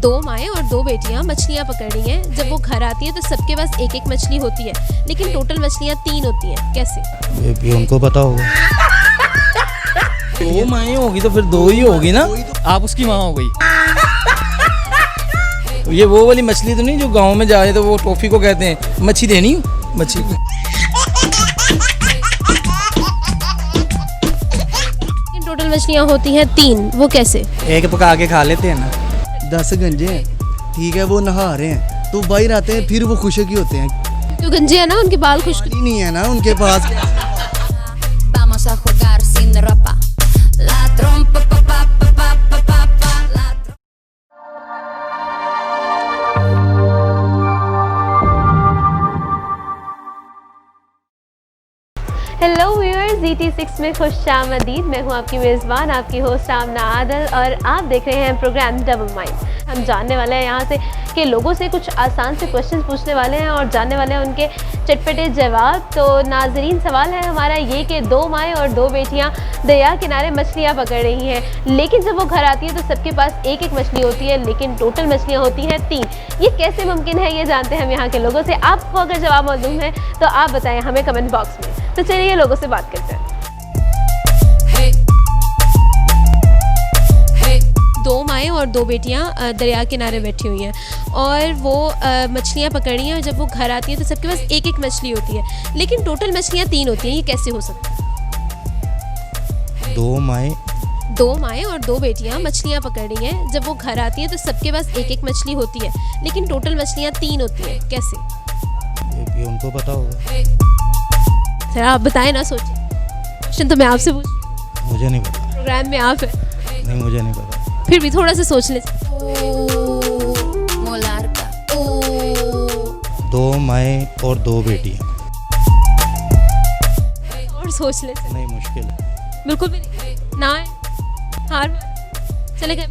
दो माएँ और दो बेटियां मछलियां पकड़ रही हैं। जब वो घर आती हैं तो सबके पास एक एक मछली होती है, लेकिन टोटल मछलियां 3 होती हैं। कैसे? ये भी उनको पता होगा। दो माएँ होगी तो फिर दो ही होगी ना। आप उसकी माँ हो गई। ये वो वाली मछली तो नहीं जो गांव में जाए तो वो टॉफी को कहते हैं मच्छी देनी मच्छी। टोटल मछलियां होती हैं 3, वो कैसे? एक पका के खा लेते हैं ना। 10 गंजे हैं, ठीक है, वो नहा रहे हैं तो बाहर आते हैं, फिर वो खुशक ही होते हैं। जो गंजे हैं ना, उनके बाल खुश्क पानी नहीं है ना उनके पास। Vamos a jugar sin ropa. La trompa pa pa pa pa pa pa pa la hello viewers, GT6 में खुशामदीद। मैं हूं आपकी मेज़बान, आपकी होस्ट आमना आदल, और आप देख रहे हैं प्रोग्राम डबल माइंड। हम जानने वाले हैं यहाँ से कि लोगों से कुछ आसान से क्वेश्चंस पूछने वाले हैं और जानने वाले हैं उनके चटपटे जवाब। तो नाजरीन, सवाल है हमारा ये कि दो माएँ और दो बेटियाँ दरिया किनारे मछलियाँ पकड़ रही हैं, लेकिन जब वो घर आती है तो सबके पास एक एक मछली होती है, लेकिन टोटल मछलियाँ होती हैं 3। ये कैसे मुमकिन है, ये जानते हैं हम यहाँ के लोगों से। आपको अगर जवाब मालूम है तो आप बताएं हमें कमेंट बॉक्स में। तो चलिए लोगों से बात करते हैं। दो माएँ और दो बेटियां दरिया किनारे बैठी हुई हैं और वो मछलियां पकड़ रही हैं, और जब वो घर आती हैं तो सबके पास एक एक मछली होती है, लेकिन टोटल मछलियां 3 होती हैं। ये कैसे हो सकता है? दो माएँ और दो बेटियां मछलियां पकड़ रही हैं। जब वो घर आती हैं तो सबके पास एक एक मछली होती है, लेकिन टोटल मछलियां 3 होती हैं। कैसे? ये भी उनको पता होगा। सर आप बताएं ना, सोचिए। क्वेश्चन तो मैं आपसे पूछ, मुझे नहीं पता। प्रोग्राम में आप है, नहीं, मुझे नहीं पता। फिर भी थोड़ा सा सोच ले। molarca. दो माएँ और दो बेटियाँ। और सोच ले। नहीं, मुश्किल है। बिल्कुल भी नहीं ना है। हार चले गए।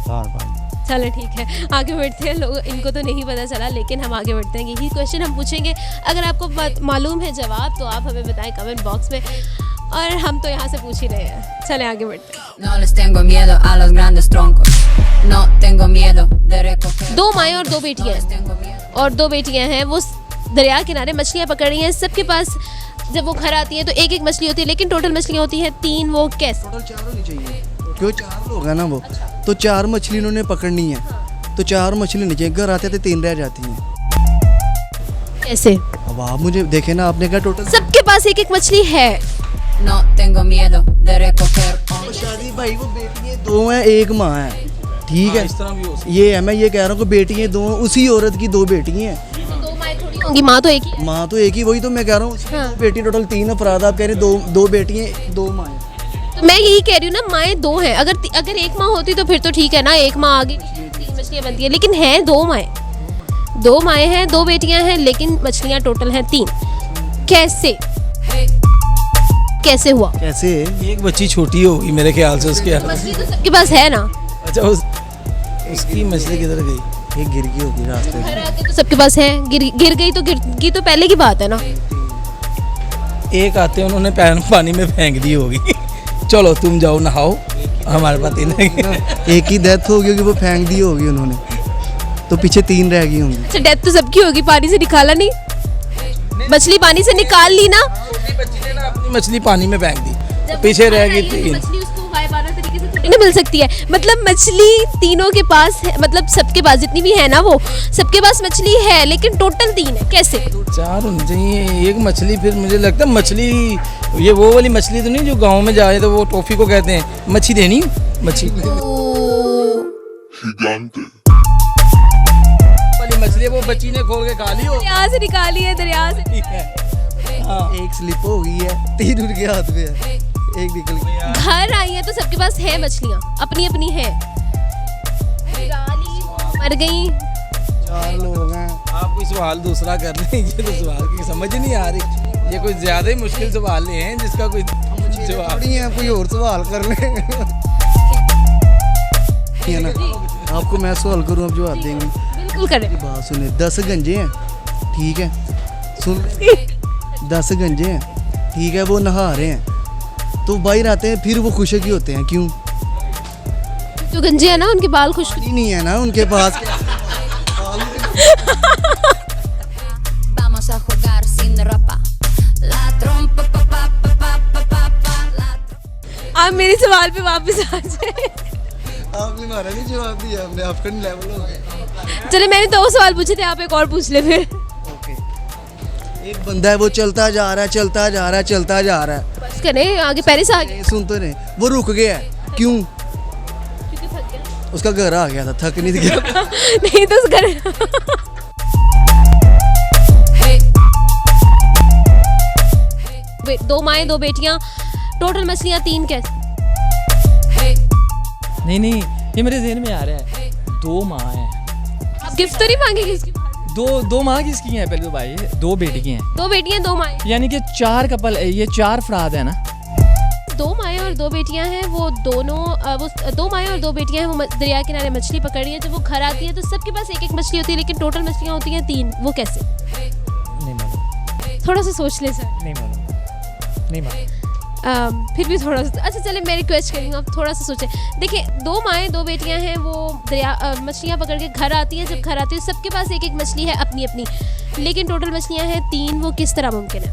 हार मान। चलो ठीक है, आगे बढ़ते हैं। लोग इनको तो नहीं पता चला, लेकिन हम आगे बढ़ते हैं। यही क्वेश्चन हम पूछेंगे। अगर आपको मालूम है जवाब तो आप हमें बताएं कमेंट बॉक्स में, और हम तो यहाँ से पूछ ही रहे हैं। चले आगे बढ़ते हैं। No les tengo miedo a los grandes troncos. No tengo miedo de recoger. दो माएँ और दो बेटियाँ हैं, और दो बेटियाँ हैं, वो दरिया किनारे मछलियाँ पकड़ रही हैं। सबके पास जब वो घर आती हैं तो एक एक मछली होती है, लेकिन टोटल मछलियाँ होती हैं 3। वो कैसे? टोटल 4 होनी चाहिए, क्यों 4 लोग हैं ना वो, तो 4 मछली उन्होंने पकड़नी है, तो 4 मछली होनी चाहिए। घर आते थे 3 रह जाती हैं। कैसे? अब आप मुझे देखे ना, आपने कहा टोटल सबके पास एक एक मछली है। No tengo miedo de recoger. शादी भाई, वो बेटियाँ 2 हैं, एक माँ है, ठीक है। इस तरह भी हो सकता ये है, मैं ये कह रहा हूँ कि बेटियाँ 2, उसी औरत की 2 बेटियाँ हैं। दो माएँ थोड़ी होंगी, माँ तो एक ही। माँ तो एक ही, वही तो मैं कह रहा हूँ। हाँ। बेटी टोटल 3 अफराद, आप कह रहे 2 बेटियाँ 2 माँ। तो मैं यही कह रही हूँ ना, माएँ 2 हैं। अगर एक माँ होती तो फिर तो ठीक है ना, एक माँ आगे 3 मछलियाँ बनती है, लेकिन हैं 2 माएँ। 2 माएँ हैं, 2 बेटियाँ हैं, लेकिन मछलियाँ टोटल हैं 3। कैसे हुआ? कैसे? एक बच्ची छोटी होगी मेरे ख्याल से उसके। मछली तो सबके पास है ना। अच्छा उसकी मछली किधर गई? एक गिर गई होगी रास्ते में। घर आके तो सबके पास है। गिर गई तो पहले की बात है ना। एक आते उन्होंने पानी में फेंक दी होगी। चलो तुम जाओ नहाओ, हमारे पास 3 एक ही डेथ होगी होगी, वो फेंक दी होगी उन्होंने, तो पीछे 3 रह गई होंगी। अच्छा, डेथ तो सबकी होगी, पानी से निकाला नहीं, मछली पानी से निकाल ली ना। बच्ची ने ना अपनी मछली पानी में फेंक दी, पीछे रह गई 3। मछली उसको वायबाना तरीके से थोड़ी ना मिल सकती है। मतलब मछली तीनों के पास है, मतलब सबके पास जितनी भी है ना, वो सबके पास मछली है, लेकिन टोटल 3 है। कैसे? 4 होनी चाहिए। एक मछली, फिर मुझे लगता है मछली, ये वो वाली मछली तो नहीं जो गांव में जाए तो वो टॉफी को कहते हैं मच्छी देनी मच्छी। वाली मछली वो बच्ची ने खोल के खा ली हो। दरिया से निकाली है, दरिया से। हाँ। एक स्लिप हो गई है, 3 उनके हाथ में है, एक निकल गई। घर आई है तो सबके पास है मछलियाँ, अपनी अपनी है। मर गई। 4 लोग हैं। आप कोई सवाल दूसरा कर रहे हैं, ये तो सवाल की समझ ही नहीं आ रही। ये कोई ज्यादा ही मुश्किल सवाल हैं जिसका कोई जवाब थोड़ी है, कोई और सवाल कर ले। है ना, आपको मैं सवाल करूँ, आप जवाब देंगे। बिल्कुल करें। बात सुने, 10 गंजे हैं, ठीक है, सुन 10 गंजे हैं, ठीक है, वो नहा रहे हैं, तो बाहर आते हैं, फिर वो खुशक ही होते हैं। क्यों? जो गंजे है ना उनके बाल खुश्क पानी नहीं है ना उनके पास। Vamos a jugar sin ropa. La trompa pa pa pa pa pa pa pa la आप मेरे सवाल पे वापस आ जाए। आपने हमारा नहीं जवाब दिया, हमने अफगान लेवल हो गए। चले मैंने 2 सवाल पूछे थे, आप एक और पूछ ले फिर। ओके, एक बंदा है वो चलता जा रहा है, चलता जा रहा है, चलता जा रहा है। बस करें आगे, पेरिस आ गए। सुन तो नहीं, वो रुक गया है, क्यों? क्योंकि थक गया। उसका घर आ गया था, थक नहीं गया। नहीं तो उस घर hey. 2 माएँ 2 बेटियाँ, टोटल मछलियाँ 3 कैसे? Hey. नहीं ये मेरे ज़हन में आ रहा है। 2 माँ हैं। आप गिफ्ट तो नहीं मांगेंगे इसकी? दो माँ किसकी हैं पहले तो भाई? 2 बेटी की हैं। 2 बेटियाँ 2 माएँ, यानी कि 4 कपल, ये 4 अफराद है ना। 2 माएँ और 2 बेटियाँ हैं, वो दोनों वो 2 माएँ और 2 बेटियाँ हैं, वो दरिया किनारे मछली पकड़ रही है। जब वो घर आती है तो सबके पास एक मछली होती है, लेकिन टोटल मछलियाँ होती हैं 3, वो कैसे? नहीं मालूम, थोड़ा सा सोच ले सर। नहीं मालूम, नहीं मालूम। फिर भी थोड़ा सा, अच्छा चले मैं रिक्वेस्ट करूँगा आप थोड़ा सा सोचें। देखिए 2 माएँ 2 बेटियाँ हैं, वो दरिया मछलियाँ पकड़ के घर आती हैं। जब घर आती है सबके पास एक मछली है अपनी अपनी, लेकिन टोटल मछलियाँ हैं 3, वो किस तरह मुमकिन है?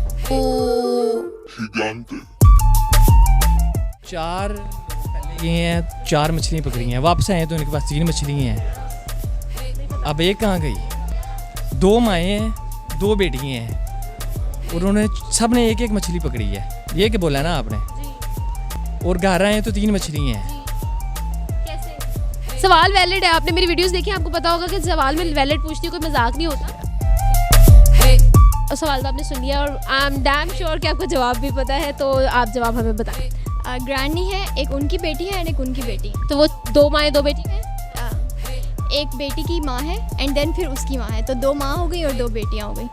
4 पहले ये हैं, 4 मछलियाँ पकड़ी हैं, वापस आए तो उनके पास 3 मछलियाँ हैं। अब एक कहाँ गई? 2 माएँ हैं 2 बेटियाँ हैं, उन्होंने सब ने एक मछली पकड़ी है, ये क्या बोला ना आपने? और घर आए तो 3 मछलियाँ हैं। कैसे? सवाल वैलिड है, आपने मेरी वीडियोस देखी, आपको पता होगा कि सवाल में वैलिड पूछती हूँ, कोई मजाक नहीं होता। और सवाल तो आपने सुन लिया और आई एम डैम श्योर कि आपको जवाब भी पता है, तो आप जवाब हमें बताएं। ग्रैनी है, एक उनकी बेटी है एंड एक उनकी बेटी है। तो वो 2 माएँ 2 बेटी हैं? एक बेटी की माँ है एंड देन फिर उसकी माँ है, तो 2 माँ हो गई और 2 बेटियाँ हो गई।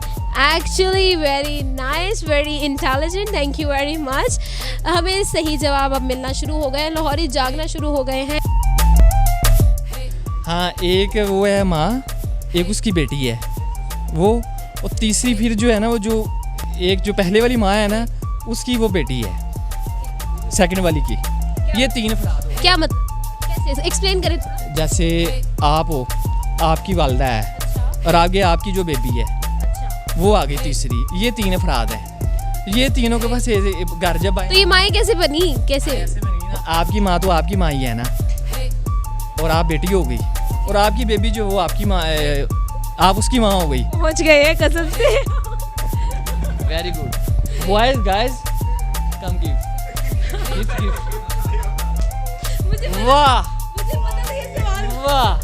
Actually very nice, very intelligent, thank you very much. हमें सही जवाब अब मिलना शुरू हो गए हैं, लाहौरी जागना शुरू हो गए हैं। हाँ, एक वो है माँ, एक उसकी बेटी है वो, और तीसरी फिर जो है ना, वो जो एक जो पहले वाली माँ है ना, उसकी वो बेटी है सेकंड वाली की। ये 3 अफराद हो। क्या मतलब, कैसे एक्सप्लेन करें? जैसे आप हो, आपकी वालदा है, और आगे आपकी जो बेबी है वो आ गई तीसरी, ये 3 अफराद हैं। ये तीनों के पास घर जब आए तो ये माएँ कैसे बनी? कैसे? ऐसे बनी ना, आपकी माँ तो आपकी माँ ही है ना, और आप बेटी हो गई, और आपकी बेबी जो वो आपकी माँ, आप उसकी माँ हो गई। पहुंच गए हैं कसम से। वेरी गुड बॉयज गाइस, कम गिव वाह वाह।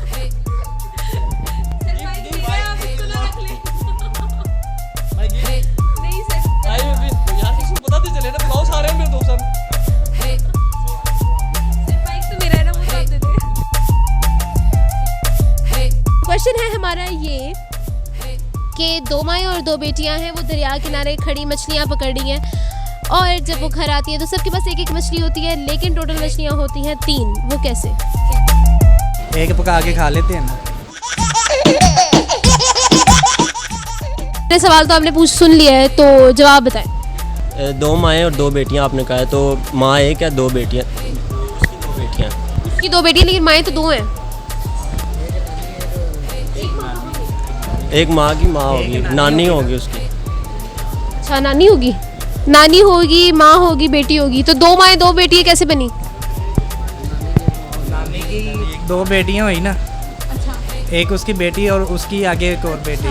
क्वेश्चन है हमारा ये कि 2 माएँ और 2 बेटियां हैं, वो दरिया किनारे खड़ी मछलियां पकड़ रही हैं, और जब वो घर आती है तो सबके पास एक मछली होती है, लेकिन टोटल मछलियां होती हैं 3, वो कैसे? एक पका के खा लेते हैं ना। सवाल तो आपने सुन लिया है, तो जवाब बताएं। 2 माएँ और 2 बेटियाँ आपने कहा है, तो माँ एक है, 2 बेटियाँ, उसकी 2 बेटियाँ। उसकी 2 बेटियां, लेकिन माएँ तो 2 हैं। एक माँ की माँ होगी, नानी होगी उसकी। अच्छा, नानी होगी, नानी होगी, माँ होगी, बेटी होगी, तो 2 माएँ 2 बेटियाँ कैसे बनी? नानी की 2 बेटियां हुई ना। अच्छा, एक उसकी बेटी और उसकी आगे एक और बेटी,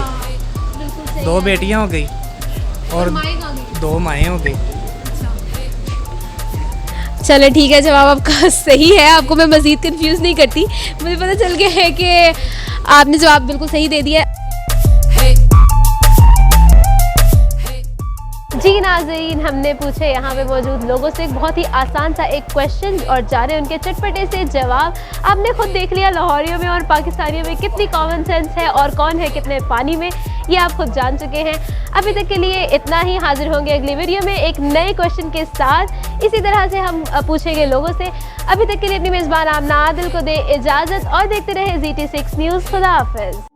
2 बेटियां हो गई और 2 माएँ हो गई। चलो ठीक है, जवाब आपका सही है, आपको मैं मज़ीद कंफ्यूज नहीं करती, मुझे पता चल गया है कि आपने जवाब बिल्कुल सही दे दिया। जी नाज़रीन, हमने पूछे यहाँ पे मौजूद लोगों से एक बहुत ही आसान सा एक क्वेश्चन और जाने उनके चटपटे से जवाब। आपने खुद देख लिया लाहौरियों में और पाकिस्तानियों में कितनी कॉमन सेंस है और कौन है कितने पानी में, ये आप खुद जान चुके हैं। अभी तक के लिए इतना ही, हाजिर होंगे अगली वीडियो में एक नए क्वेश्चन के साथ। इसी तरह से हम पूछेंगे लोगों से। अभी तक के लिए अपनी मेज़बान आमना आदिल को दे इजाज़त और देखते रहे ZT6 न्यूज़। खुदा हाफिज़।